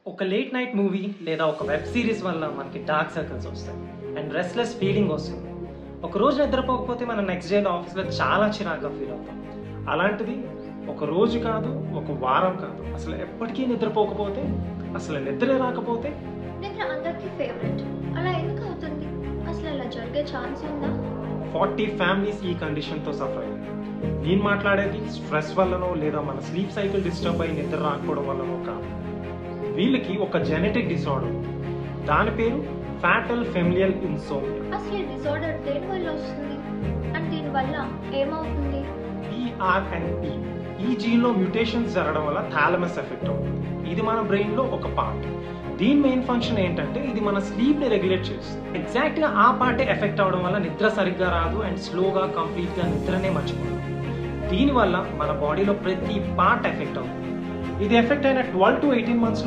ఒక late night movie లేదా ఒక వెబ్ సిరీస్ వల్ల మనకి డార్క్ సర్కిల్స్ వస్తాయి అండ్ రెస్ట్లెస్ ఫీలింగ్ వస్తుంది. ఒక రోజు నిద్రపోకపోతే మనం నెక్స్ట్ డే ఆఫీస్లో చాలా చిరాగ్గా ఫీల్ అవుతాం. అలాంటిది ఒక రోజు కాదు, ఒక వారం కాదు, అసలు ఎప్పటికీ నిద్రపోకపోతే, అసలు నిద్రే రాకపోతే. నిద్ర అందరికీ ఫేవరెట్, అలా ఎందుకు అవుతుంది? అసలు అలా జరిగే ఛాన్స్ ఉందా? 40 ఫ్యామిలీస్ ఈ కండిషన్తో సఫర్ అయ్యాయి. నేను మాట్లాడేది స్ట్రెస్ వల్లనో లేదా మన స్లీప్ సైకిల్ డిస్టర్బ్ అయ్యి నిద్ర రాకపోవడం వల్లనో కాదు. వీళ్ళకి ఒక జెనెటిక్ డిసార్డర్, దాని పేరు ఫ్యాటల్ ఫెమిలియల్ ఇన్సోమ్నియా. అసలు ఈ డిసార్డర్ దేని వల్ల వస్తుంది అండ్ దీని వల్ల ఏమవుతుంది? PRNP ఈ జీన్లో మ్యూటేషన్స్ జరగడం వల్ల థాలమస్ ఎఫెక్ట్ అవుతుంది. ఇది మన బ్రెయిన్లో ఒక పార్ట్. దీని మెయిన్ ఫంక్షన్ ఏంటంటే ఇది మన స్లీప్ని రెగ్యులేట్ చేస్తుంది. ఎగ్జాక్ట్గా ఆ పార్టే ఎఫెక్ట్ అవడం వల్ల నిద్ర సరిగ్గా రాదు అండ్ స్లోగా కంప్లీట్గా నిద్రనే మర్చిపోతుంది. దీనివల్ల మన బాడీలో ప్రతి పార్ట్ ఎఫెక్ట్ అవుతుంది. ఇది ఎఫెక్ట్ అయిన 12 to 18 monthsలో